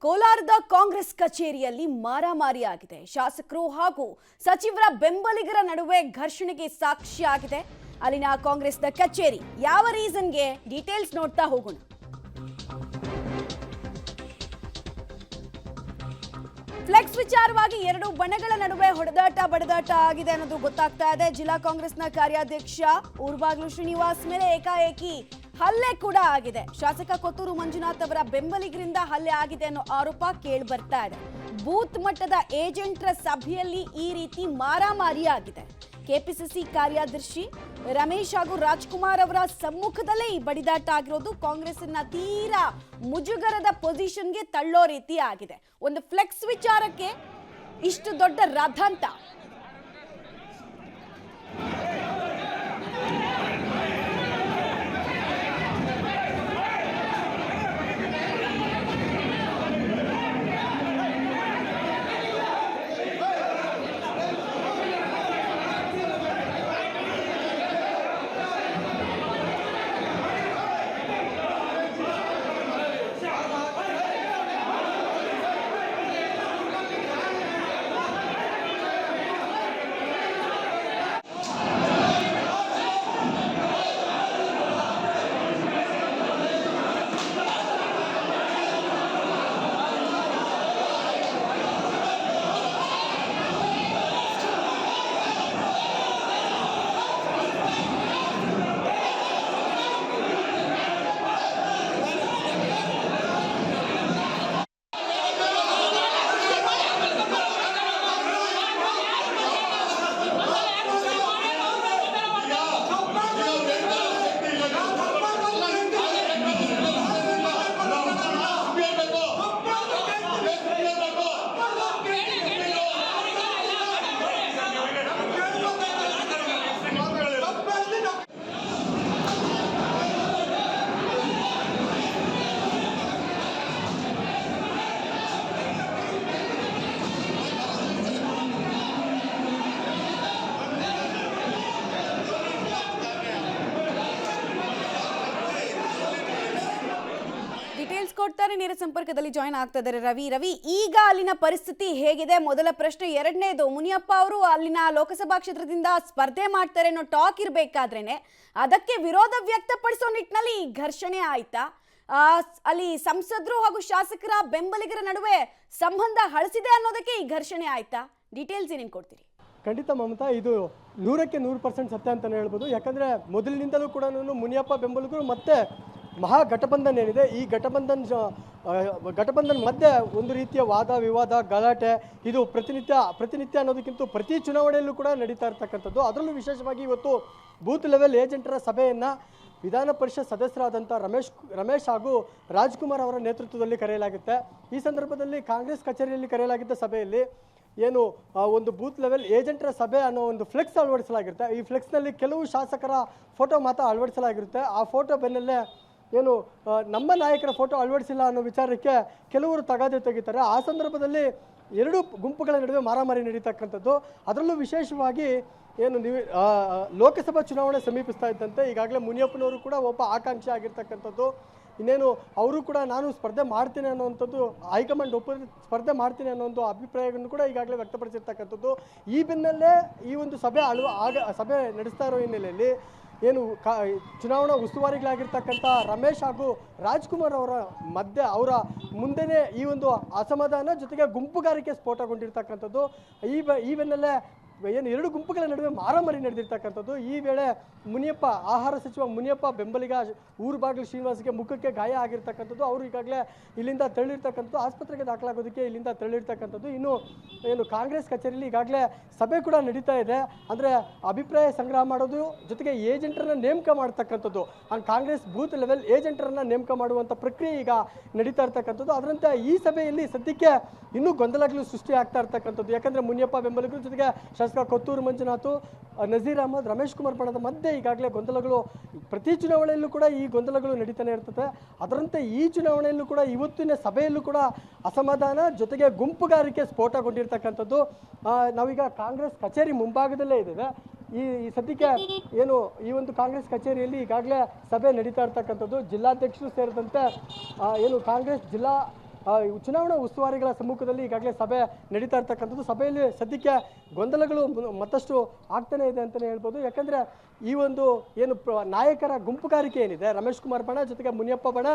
ಕೋಲಾರದ ಕಾಂಗ್ರೆಸ್ ಕಚೇರಿಯಲ್ಲಿ ಮಾರಾಮಾರಿ ಆಗಿದೆ. ಶಾಸಕರು ಹಾಗೂ ಸಚಿವರ ಬೆಂಬಲಿಗರ ನಡುವೆ ಘರ್ಷಣೆಗೆ ಸಾಕ್ಷಿಯಾಗಿದೆ. ಅಲ್ಲಿನ ಕಾಂಗ್ರೆಸ್ನ ಕಚೇರಿ ಯಾವ ರೀಸನ್ಗೆ ಡೀಟೇಲ್ಸ್ ನೋಡ್ತಾ ಹೋಗೋಣ. ಫ್ಲೆಕ್ಸ್ ವಿಚಾರವಾಗಿ ಎರಡು ಬಣಗಳ ನಡುವೆ ಹೊಡೆದಾಟ ಬಡದಾಟ ಆಗಿದೆ ಅನ್ನೋದು ಗೊತ್ತಾಗ್ತಾ ಇದೆ. ಜಿಲ್ಲಾ ಕಾಂಗ್ರೆಸ್ನ ಕಾರ್ಯಾಧ್ಯಕ್ಷ ಊರ್ಬಾಗ್ಲು ಶ್ರೀನಿವಾಸ್ ಮೇಲೆ ಏಕಾಏಕಿ ಹಲ್ಲೆ ಕೂಡ ಆಗಿದೆ. ಶಾಸಕ ಕೊತ್ತೂರು ಮಂಜುನಾಥ್ ಅವರ ಬೆಂಬಲಿಗರಿಂದ ಹಲ್ಲೆ ಆಗಿದೆ ಅನ್ನೋ ಆರೋಪ ಕೇಳಿ ಬರ್ತಾ ಇದೆ. ಬೂತ್ ಮಟ್ಟದ ಏಜೆಂಟರ ಸಭೆಯಲ್ಲಿ ಈ ರೀತಿ ಮಾರಾಮಾರಿ ಆಗಿದೆ. ಕೆಪಿಸಿಸಿ ಕಾರ್ಯದರ್ಶಿ ರಮೇಶ್ ಹಾಗೂ ರಾಜ್ಕುಮಾರ್ ಅವರ ಸಮ್ಮುಖದಲ್ಲೇ ಈ ಬಡಿದಾಟ ಆಗಿರೋದು ಕಾಂಗ್ರೆಸ್ನ ತೀರಾ ಮುಜುಗರದ ಪೊಸಿಷನ್ಗೆ ತಳ್ಳೋ ರೀತಿ ಆಗಿದೆ. ಒಂದು ಫ್ಲೆಕ್ಸ್ ವಿಚಾರಕ್ಕೆ ಇಷ್ಟು ದೊಡ್ಡ ರಥಾಂತ. ಡೀಟೇಲ್ಸ್ ಕೊಡ್ತಾರೆ. ನೇರ ಸಂಪರ್ಕದಲ್ಲಿ ಜಾಯಿನ್ ಆಗ್ತಾ ಇದ್ದಾರೆ ರವಿ. ಈಗ ಅಲ್ಲಿನ ಪರಿಸ್ಥಿತಿ ಹೇಗಿದೆ? ಮೊದಲ ಪ್ರಶ್ನೆ. ಎರಡನೇದು, ಮುನಿಯಪ್ಪ ಅವರು ಅಲ್ಲಿನ ಲೋಕಸಭಾ ಕ್ಷೇತ್ರದಿಂದ ಸ್ಪರ್ಧೆ ಮಾಡ್ತಾರೆ ಅನ್ನೋ ಟಾಕ್ ಇರಬೇಕಾದ್ರೇನೆ ಅದಕ್ಕೆ ವಿರೋಧ ವ್ಯಕ್ತಪಡಿಸೋ ನಿಟ್ಟಿನಲ್ಲಿ ಘರ್ಷಣೆ ಆಯ್ತಾ? ಅಲ್ಲಿ ಸಂಸದರು ಹಾಗೂ ಶಾಸಕರ ಬೆಂಬಲಿಗರ ನಡುವೆ ಸಂಬಂಧ ಹಳಸಿದೆ ಅನ್ನೋದಕ್ಕೆ ಈ ಘರ್ಷಣೆ ಆಯ್ತಾ? ಡೀಟೇಲ್ಸ್ ಏನೇನು ಕೊಡ್ತೀರಿ? ಖಂಡಿತ ಮಮತಾ, ಇದು 100% ಸತ್ಯ ಅಂತಲೇ ಹೇಳ್ಬೋದು. ಯಾಕಂದರೆ ಮೊದಲಿನಿಂದಲೂ ಕೂಡ ಮುನಿಯಪ್ಪ ಬೆಂಬಲಿಗರು ಮತ್ತೆ ಮಹಾಗಠಬಂಧನ್ ಏನಿದೆ, ಈ ಘಟಬಂಧನ್ ಮಧ್ಯೆ ಒಂದು ರೀತಿಯ ವಾದ ವಿವಾದ ಗಲಾಟೆ ಇದು ಪ್ರತಿನಿತ್ಯ ಅನ್ನೋದಕ್ಕಿಂತ ಪ್ರತಿ ಚುನಾವಣೆಯಲ್ಲೂ ಕೂಡ ನಡೀತಾ ಇರ್ತಕ್ಕಂಥದ್ದು. ಅದರಲ್ಲೂ ವಿಶೇಷವಾಗಿ ಇವತ್ತು ಬೂತ್ ಲೆವೆಲ್ ಏಜೆಂಟರ ಸಭೆಯನ್ನು ವಿಧಾನ ಪರಿಷತ್ ಸದಸ್ಯರಾದಂಥ ರಮೇಶ್ ಹಾಗೂ ರಾಜ್ಕುಮಾರ್ ಅವರ ನೇತೃತ್ವದಲ್ಲಿ ಕರೆಯಲಾಗುತ್ತೆ. ಈ ಸಂದರ್ಭದಲ್ಲಿ ಕಾಂಗ್ರೆಸ್ ಕಚೇರಿಯಲ್ಲಿ ಕರೆಯಲಾಗಿದ್ದ ಸಭೆಯಲ್ಲಿ ಏನು ಒಂದು ಬೂತ್ ಲೆವೆಲ್ ಏಜೆಂಟರ ಸಭೆ ಅನ್ನೋ ಒಂದು ಫ್ಲೆಕ್ಸ್ ಅಳವಡಿಸಲಾಗಿರುತ್ತೆ. ಈ ಫ್ಲೆಕ್ಸ್ನಲ್ಲಿ ಕೆಲವು ಶಾಸಕರ ಫೋಟೋ ಮಾತ್ರ ಅಳವಡಿಸಲಾಗಿರುತ್ತೆ. ಆ ಫೋಟೋ ಬೆನ್ನಲ್ಲೇ ಏನು ನಮ್ಮ ನಾಯಕರ ಫೋಟೋ ಅಳವಡಿಸಿಲ್ಲ ಅನ್ನೋ ವಿಚಾರಕ್ಕೆ ಕೆಲವರು ತಗಾದೆ ತೆಗಿತಾರೆ. ಆ ಸಂದರ್ಭದಲ್ಲಿ ಎರಡು ಗುಂಪುಗಳ ನಡುವೆ ಮಾರಾಮಾರಿ ನಡೀತಕ್ಕಂಥದ್ದು. ಅದರಲ್ಲೂ ವಿಶೇಷವಾಗಿ ಏನು ನೀವು ಲೋಕಸಭಾ ಚುನಾವಣೆ ಸಮೀಪಿಸ್ತಾ ಇದ್ದಂತೆ ಈಗಾಗಲೇ ಮುನಿಯಪ್ಪನವರು ಕೂಡ ಒಬ್ಬ ಆಕಾಂಕ್ಷಿ ಆಗಿರ್ತಕ್ಕಂಥದ್ದು. ಇನ್ನೇನು ಅವರು ಕೂಡ ನಾನು ಸ್ಪರ್ಧೆ ಮಾಡ್ತೀನಿ ಅನ್ನೋವಂಥದ್ದು ಹೈಕಮಾಂಡ್ ಸ್ಪರ್ಧೆ ಮಾಡ್ತೀನಿ ಅನ್ನೋ ಒಂದು ಅಭಿಪ್ರಾಯವನ್ನು ಕೂಡ ಈಗಾಗಲೇ ವ್ಯಕ್ತಪಡಿಸಿರ್ತಕ್ಕಂಥದ್ದು. ಈ ಬೆನ್ನಲ್ಲೇ ಈ ಒಂದು ಸಭೆ ನಡೆಸ್ತಾ ಇರೋ ಹಿನ್ನೆಲೆಯಲ್ಲಿ ಏನು ಚುನಾವಣಾ ಉಸ್ತುವಾರಿಗಳಾಗಿರ್ತಕ್ಕಂಥ ರಮೇಶ್ ಹಾಗೂ ರಾಜ್ಕುಮಾರ್ ಅವರ ಮಧ್ಯೆ ಅವರ ಮುಂದೆನೇ ಈ ಒಂದು ಅಸಮಾಧಾನ ಜೊತೆಗೆ ಗುಂಪುಗಾರಿಕೆ ಸ್ಫೋಟಗೊಂಡಿರ್ತಕ್ಕಂಥದ್ದು. ಈ ಬೆನ್ನಲ್ಲೇ ಏನು ಎರಡು ಗುಂಪುಗಳ ನಡುವೆ ಮಾರಾಮಾರಿ ನಡೆದಿರ್ತಕ್ಕಂಥದ್ದು. ಈ ವೇಳೆ ಆಹಾರ ಸಚಿವ ಮುನಿಯಪ್ಪ ಬೆಂಬಲಿಗ ಊರ್ಬಾಗ್ಲು ಶ್ರೀನಿವಾಸ್ಗೆ ಮುಖಕ್ಕೆ ಗಾಯ ಆಗಿರ್ತಕ್ಕಂಥದ್ದು. ಅವರು ಈಗಾಗಲೇ ಇಲ್ಲಿಂದ ತಳ್ಳಿರ್ತಕ್ಕಂಥದ್ದು, ಆಸ್ಪತ್ರೆಗೆ ದಾಖಲಾಗೋದಕ್ಕೆ ಇಲ್ಲಿಂದ ತಳ್ಳಿರ್ತಕ್ಕಂಥದ್ದು. ಇನ್ನು ಏನು ಕಾಂಗ್ರೆಸ್ ಕಚೇರಿಯಲ್ಲಿ ಈಗಾಗಲೇ ಸಭೆ ಕೂಡ ನಡೀತಾ ಇದೆ. ಅಂದರೆ ಅಭಿಪ್ರಾಯ ಸಂಗ್ರಹ ಮಾಡೋದು ಜೊತೆಗೆ ಏಜೆಂಟರನ್ನ ನೇಮಕ ಮಾಡ್ತಕ್ಕಂಥದ್ದು, ಕಾಂಗ್ರೆಸ್ ಬೂತ್ ಲೆವೆಲ್ ಏಜೆಂಟರನ್ನ ನೇಮಕ ಮಾಡುವಂಥ ಪ್ರಕ್ರಿಯೆ ಈಗ ನಡೀತಾ ಇರ್ತಕ್ಕಂಥದ್ದು. ಅದರಂತೆ ಈ ಸಭೆಯಲ್ಲಿ ಸದ್ಯಕ್ಕೆ ಇನ್ನೂ ಗೊಂದಲಗಳು ಸೃಷ್ಟಿ ಆಗ್ತಾ ಇರ್ತಕ್ಕಂಥದ್ದು. ಯಾಕಂದರೆ ಮುನಿಯಪ್ಪ ಬೆಂಬಲಿಗರ ಜೊತೆಗೆ ಶಾಸಕ ಕೊತ್ತೂರು ಮಂಜುನಾಥ್, ನಜೀರ್ ಅಹಮದ್, ರಮೇಶ್ ಕುಮಾರ್ ಬಣದ ಮಧ್ಯೆ ಈಗಾಗಲೇ ಗೊಂದಲಗಳು ಪ್ರತಿ ಚುನಾವಣೆಯಲ್ಲೂ ಕೂಡ ಈ ಗೊಂದಲಗಳು ನಡೀತಾನೆ ಇರ್ತದೆ. ಅದರಂತೆ ಈ ಚುನಾವಣೆಯಲ್ಲೂ ಕೂಡ ಇವತ್ತಿನ ಸಭೆಯಲ್ಲೂ ಕೂಡ ಅಸಮಾಧಾನ ಜೊತೆಗೆ ಗುಂಪುಗಾರಿಕೆ ಸ್ಫೋಟಗೊಂಡಿರ್ತಕ್ಕಂಥದ್ದು. ನಾವೀಗ ಕಾಂಗ್ರೆಸ್ ಕಚೇರಿ ಮುಂಭಾಗದಲ್ಲೇ ಇದ್ದೇವೆ. ಈ ಸದ್ಯಕ್ಕೆ ಏನು ಈ ಒಂದು ಕಾಂಗ್ರೆಸ್ ಕಚೇರಿಯಲ್ಲಿ ಈಗಾಗಲೇ ಸಭೆ ನಡೀತಾ ಇರ್ತಕ್ಕಂಥದ್ದು. ಜಿಲ್ಲಾಧ್ಯಕ್ಷರು ಸೇರಿದಂತೆ ಏನು ಕಾಂಗ್ರೆಸ್ ಜಿಲ್ಲಾ ಚುನಾವಣಾ ಉಸ್ತುವಾರಿಗಳ ಸಮ್ಮುಖದಲ್ಲಿ ಈಗಾಗಲೇ ಸಭೆ ನಡೀತಾ ಇರ್ತಕ್ಕಂಥದ್ದು. ಸಭೆಯಲ್ಲಿ ಸದ್ಯಕ್ಕೆ ಗೊಂದಲಗಳು ಮತ್ತಷ್ಟು ಆಗ್ತಾನೆ ಇದೆ ಅಂತಲೇ ಹೇಳ್ಬೋದು. ಯಾಕಂದರೆ ಈ ಒಂದು ಏನು ನಾಯಕರ ಗುಂಪುಗಾರಿಕೆ ಏನಿದೆ, ರಮೇಶ್ ಕುಮಾರ್ ಬಣ ಜೊತೆಗೆ ಮುನಿಯಪ್ಪ ಬಣ,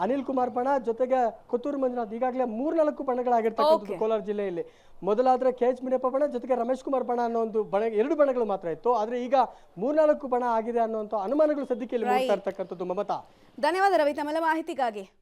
ಅನಿಲ್ ಕುಮಾರ್ ಬಣ ಜೊತೆಗೆ ಕೊತ್ತೂರು ಮಂಜುನಾಥ್, ಈಗಾಗಲೇ 3-4 ಬಣಗಳಾಗಿರ್ತಕ್ಕಂಥದ್ದು ಕೋಲಾರ ಜಿಲ್ಲೆಯಲ್ಲಿ. ಮೊದಲಾದ್ರೆ KH ಮುನಿಯಪ್ಪ ಬಣ ಜೊತೆಗೆ ರಮೇಶ್ ಕುಮಾರ್ ಬಣ ಅನ್ನೋ ಒಂದು ಬಣ, 2 ಬಣಗಳು ಮಾತ್ರ ಇತ್ತು. ಆದ್ರೆ ಈಗ 3-4 ಬಣ ಆಗಿದೆ ಅನ್ನುವಂಥ ಅನುಮಾನಗಳು ಸದ್ಯಕ್ಕೆ ಇಲ್ಲಿ ಮೂಡ್ತಾ ಇರ್ತಕ್ಕಂಥದ್ದು. ಮಮತಾ, ಧನ್ಯವಾದ ರವಿ ತಮ್ಮೆಲ್ಲ ಮಾಹಿತಿಗಾಗಿ.